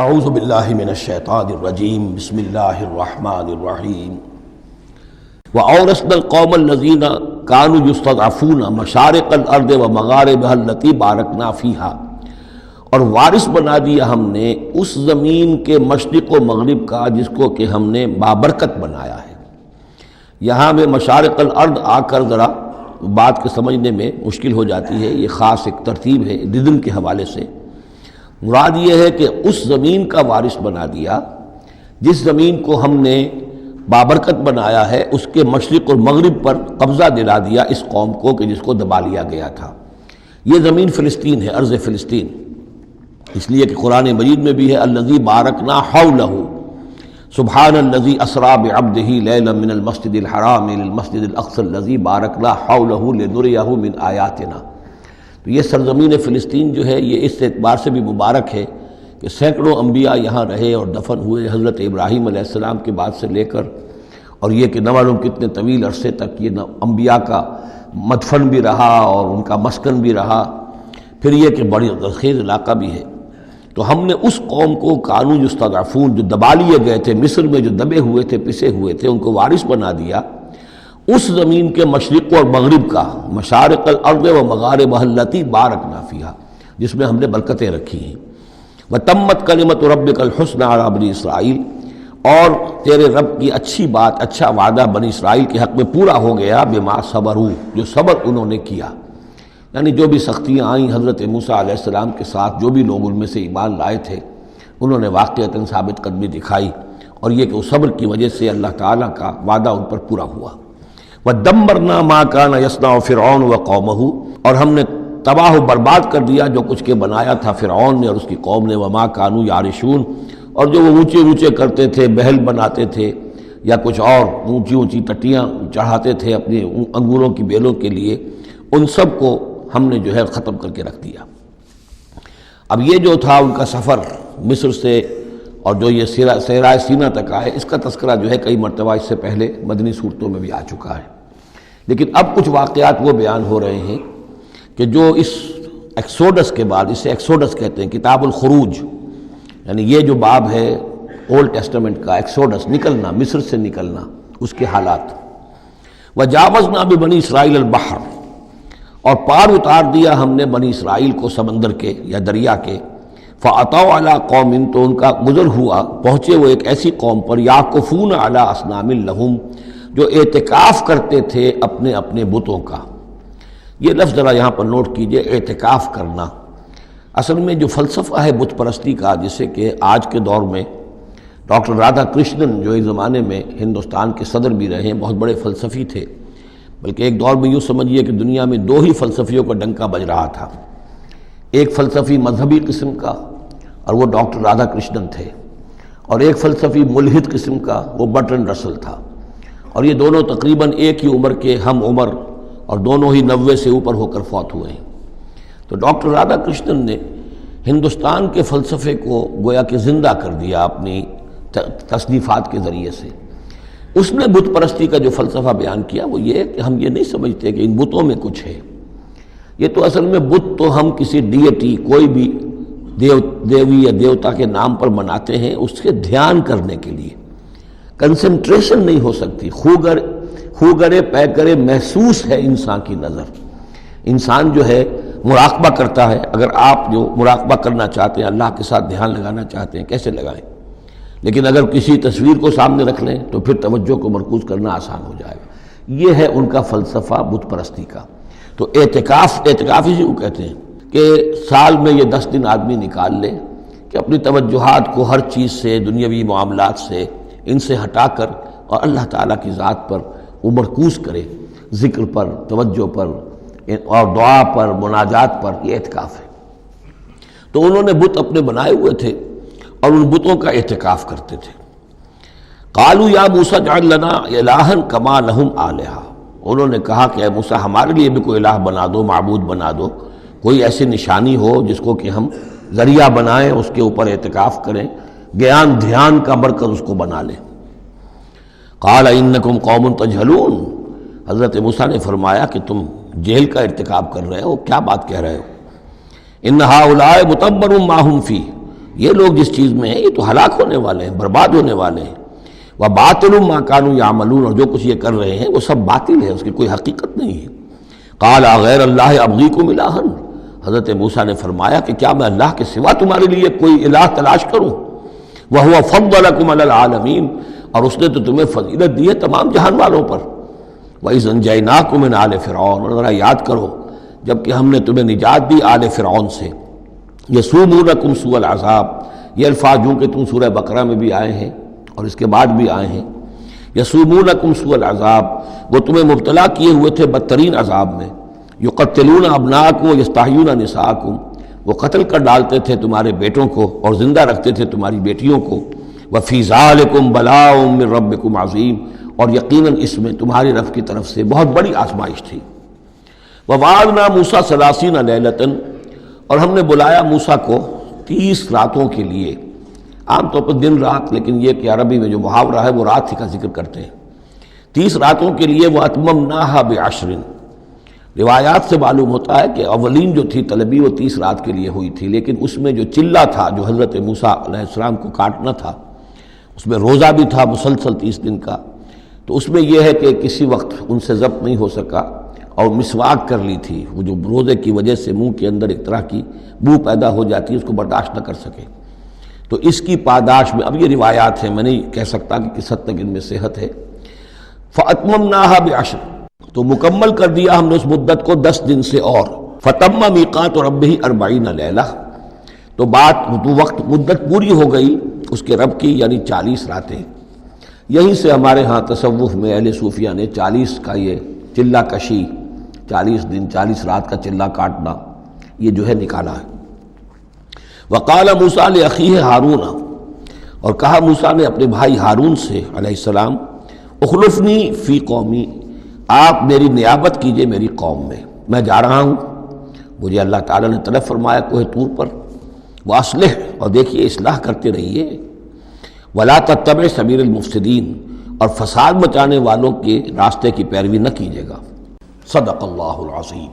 اعوذ باللہ من الشیطان الرجیم بسم اللہ الرحمن الرحیم وَأَوْرَثْنَا الْقَوْمَ الَّذِينَ كَانُوا يُسْتَضْعَفُونَ مَشَارِقَ الْأَرْضِ وَمَغَارِبَهَا الَّتِي بَارَكْنَا فِيهَا، اور وارث بنا دیا ہم نے اس زمین کے مشرق و مغرب کا جس کو کہ ہم نے بابرکت بنایا ہے۔ یہاں میں مشارق الارض آ کر ذرا بات کے سمجھنے میں مشکل ہو جاتی ہے، یہ خاص ایک ترتیب ہے ردم کے حوالے سے۔ مراد یہ ہے کہ اس زمین کا وارث بنا دیا جس زمین کو ہم نے بابرکت بنایا ہے، اس کے مشرق اور مغرب پر قبضہ دلا دیا اس قوم کو کہ جس کو دبا لیا گیا تھا۔ یہ زمین فلسطین ہے، ارض فلسطین، اس لیے کہ قرآن مجید میں بھی ہے الذی بارکنا حولہ، سبحان الذی اسری بعبدہ لیلا من المسجد الحرام الی المسجد الاقصی الذی بارکنا حولہ لنریہ من آیاتنا۔ تو یہ سرزمین فلسطین جو ہے یہ اس اعتبار سے بھی مبارک ہے کہ سینکڑوں انبیاء یہاں رہے اور دفن ہوئے، حضرت ابراہیم علیہ السلام کے بعد سے لے کر، اور یہ کہ نہ معلوم کتنے طویل عرصے تک یہ انبیاء کا مدفن بھی رہا اور ان کا مسکن بھی رہا۔ پھر یہ کہ بڑی زرخیز علاقہ بھی ہے۔ تو ہم نے اس قوم کو کانوا یستضعفون، جو دبا لیے گئے تھے مصر میں، جو دبے ہوئے تھے پسے ہوئے تھے، ان کو وارث بنا دیا اس زمین کے مشرق اور مغرب کا، مشارق الارض و مغاربها التی بارکنا فیہا، جس میں ہم نے برکتیں رکھی ہیں۔ وتمت کلمۃ ربک الحسنی علی بنی اسرائیل، اور تیرے رب کی اچھی بات، اچھا وعدہ بنی اسرائیل کے حق میں پورا ہو گیا، بما صبروا، جو صبر انہوں نے کیا، یعنی جو بھی سختیاں آئیں حضرت موسیٰ علیہ السلام کے ساتھ، جو بھی لوگ ان میں سے ایمان لائے تھے، انہوں نے واقعتاً ثابت قدمی دکھائی، اور یہ کہ اس صبر کی وجہ سے اللہ تعالیٰ کا وعدہ ان پر پورا ہوا۔ وَدَمَّرْنَا مَا كَانَ يَصْنَعُ فِرْعَوْنُ وَقَوْمُهُ، اور ہم نے تباہ و برباد کر دیا جو کچھ کے بنایا تھا فرعون نے اور اس کی قوم نے، وَمَا كَانُوا يَعْرِشُونَ، اور جو وہ اونچے اونچے کرتے تھے، محل بناتے تھے یا کچھ اور اونچی اونچی ٹٹیاں چڑھاتے تھے اپنے انگوروں کی بیلوں کے لیے، ان سب کو ہم نے جو ہے ختم کر کے رکھ دیا۔ اب یہ جو تھا ان کا سفر مصر سے اور جو یہ صحرائے سینا تک آئے، اس کا تذکرہ جو ہے کئی مرتبہ اس سے پہلے مدنی صورتوں میں بھی آ چکا ہے، لیکن اب کچھ واقعات وہ بیان ہو رہے ہیں کہ جو اس ایکسوڈس کے بعد، اسے ایکسوڈس کہتے ہیں، کتاب الخروج، یعنی یہ جو باب ہے اولڈ ٹیسٹمنٹ کا، ایکسوڈس، نکلنا، مصر سے نکلنا، اس کے حالات۔ وجاوزنا ببنی اسرائیل البحر، اور پار اتار دیا ہم نے بنی اسرائیل کو سمندر کے یا دریا کے، فَأَتَوْا عَلَىٰ قَوْمٍ، تو ان کا گزر ہوا، پہنچے وہ ایک ایسی قوم پر، یعکفون علی اصنام لہم، جو اعتکاف کرتے تھے اپنے اپنے بتوں کا۔ یہ لفظ ذرا یہاں پر نوٹ کیجئے، اعتکاف کرنا۔ اصل میں جو فلسفہ ہے بت پرستی کا، جسے کہ آج کے دور میں ڈاکٹر رادھا کرشنن، جو ایک زمانے میں ہندوستان کے صدر بھی رہے ہیں، بہت بڑے فلسفی تھے، بلکہ ایک دور میں یوں سمجھیے کہ دنیا میں دو ہی فلسفیوں کا ڈنکا بج رہا تھا، ایک فلسفی مذہبی قسم کا اور وہ ڈاکٹر رادھا کرشنن تھے، اور ایک فلسفی ملحد قسم کا وہ برٹرنڈ رسل تھا، اور یہ دونوں تقریباً ایک ہی عمر کے ہم عمر، اور دونوں ہی 90 سے اوپر ہو کر فوت ہوئے ہیں۔ تو ڈاکٹر رادھا کرشنن نے ہندوستان کے فلسفے کو گویا کہ زندہ کر دیا اپنی تصنیفات کے ذریعے سے۔ اس نے بت پرستی کا جو فلسفہ بیان کیا وہ یہ کہ ہم یہ نہیں سمجھتے کہ ان بتوں میں کچھ ہے، یہ تو اصل میں بت تو ہم کسی ڈیٹی، کوئی بھی دیوی یا دیوتا کے نام پر مناتے ہیں، اس کے دھیان کرنے کے لیے، کنسنٹریشن نہیں ہو سکتی، خوگرے پے کرے محسوس ہے انسان کی نظر۔ انسان جو ہے مراقبہ کرتا ہے، اگر آپ جو مراقبہ کرنا چاہتے ہیں، اللہ کے ساتھ دھیان لگانا چاہتے ہیں، کیسے لگائیں؟ لیکن اگر کسی تصویر کو سامنے رکھ لیں تو پھر توجہ کو مرکوز کرنا آسان ہو جائے گا۔ یہ ہے ان کا فلسفہ بت پرستی کا۔ تو اعتکاف اسی کو کہتے ہیں کہ سال میں یہ 10 دن آدمی نکال لے کہ اپنی توجہات کو ہر چیز سے، دنیاوی معاملات سے، ان سے ہٹا کر اور اللہ تعالیٰ کی ذات پر وہ مرکوز کرے، ذکر پر، توجہ پر اور دعا پر، مناجات پر، یہ اعتکاف ہے۔ تو انہوں نے بت اپنے بنائے ہوئے تھے اور ان بتوں کا اعتکاف کرتے تھے۔ قالوا یا موسیٰ اجعل لنا الہا کما لہم آلہہ، انہوں نے کہا کہ اے موسیٰ ہمارے لیے بھی کوئی الہ بنا دو، معبود بنا دو، کوئی ایسی نشانی ہو جس کو کہ ہم ذریعہ بنائیں، اس کے اوپر اعتکاف کریں، گیان دھیان کا مرکز اس کو بنا لیں۔ قال انکم قوم تجہلون، حضرت موسیٰ نے فرمایا کہ تم جہل کا ارتکاب کر رہے ہو، کیا بات کہہ رہے ہو؟ ان ہؤلاء متبر ما ہم فیہ، یہ لوگ جس چیز میں ہیں یہ تو ہلاک ہونے والے ہیں، برباد ہونے والے ہیں۔ وَبَاطِلٌ مَا كَانُوا يَعْمَلُونَ، اور جو کچھ یہ کر رہے ہیں وہ سب باطل ہے، اس کی کوئی حقیقت نہیں ہے۔ قَالَ غَيْرَ اللَّهِ أَبْغِيكُمْ إِلَٰهًا، حضرت موسیٰ نے فرمایا کہ کیا میں اللہ کے سوا تمہارے لیے کوئی الہ تلاش کروں؟ وَهُوَ فَضَّلَكُمْ عَلَى الْعَالَمِينَ، اور اس نے تو تمہیں فضیلت دی ہے تمام جہان والوں پر۔ وَإِذْ أَنجَيْنَاكُم مِّنْ آلِ فِرْعَوْنَ، اور ذرا یاد کرو جب کہ ہم نے تمہیں نجات دی آل فرعون سے۔ یسومونکم سوء العذاب، یہ الفاظ جو کہ تم سورہ بقرہ میں بھی آئے ہیں اور اس کے بعد بھی آئے ہیں۔ یسومونکم سوء العذاب، وہ تمہیں مبتلا کیے ہوئے تھے بدترین عذاب میں۔ یقتلون ابناءکم ویستحیون نساءکم، وہ قتل کر ڈالتے تھے تمہارے بیٹوں کو اور زندہ رکھتے تھے تمہاری بیٹیوں کو۔ وفی ذالکم بلاء من ربکم عظیم، اور یقیناً اس میں تمہاری رب کی طرف سے بہت بڑی آزمائش تھی۔ وَوَعَدْنَا مُوسَىٰ 30 لَيْلَةً، اور ہم نے بلایا موسیٰ کو 30 راتوں کے لیے۔ عام طور پر دن رات، لیکن یہ کہ عربی میں جو محاورہ ہے وہ رات ہی کا ذکر کرتے ہیں۔ 30 راتوں کے لیے وَأَتْمَمْنَاهَا بِعَشْرٍ، روایات سے معلوم ہوتا ہے کہ اولین جو تھی طلبی وہ 30 رات کے لیے ہوئی تھی، لیکن اس میں جو چلہ تھا جو حضرت موسیٰ علیہ السلام کو کاٹنا تھا، اس میں روزہ بھی تھا مسلسل 30 دن کا، تو اس میں یہ ہے کہ کسی وقت ان سے ضبط نہیں ہو سکا اور مسواک کر لی تھی، وہ جو روزے کی وجہ سے منہ کے اندر ایک طرح کی بو پیدا ہو جاتی ہے، اس کو برداشت نہ کر سکے، تو اس کی پاداش میں، اب یہ روایات ہیں، میں نہیں کہہ سکتا کہ کس حد تک ان میں صحت ہے۔ فَأَتْمَمْنَاهَا بِعَشْرٍ، تو مکمل کر دیا ہم نے اس مدت کو 10 دن سے اور۔ فَتَمَّ مِيقَاتُ رَبِّهِ 40 لَيْلَةً، تو وقت مدت پوری ہو گئی اس کے رب کی، یعنی 40 راتیں۔ یہیں سے ہمارے ہاں تصوف میں اہل صوفیہ نے 40 کا یہ چلہ کشی، 40 دن 40 رات کا چلہ کاٹنا، یہ جو ہے نکالا ہے۔ وقال موسیٰ لأخیہ ہارون، اور کہا موسیٰ نے اپنے بھائی ہارون سے علیہ السلام، اخلفنی فی قومی، آپ میری نیابت کیجئے میری قوم میں جا رہا ہوں، مجھے اللہ تعالیٰ نے طلب فرمایا کوہ طور پر۔ واصلح، اور دیکھیے اصلاح کرتے رہیے۔ ولا تتبع سبیل المفسدین، اور فساد مچانے والوں کے راستے کی پیروی نہ کیجیے گا۔ صدق اللہ العظیم۔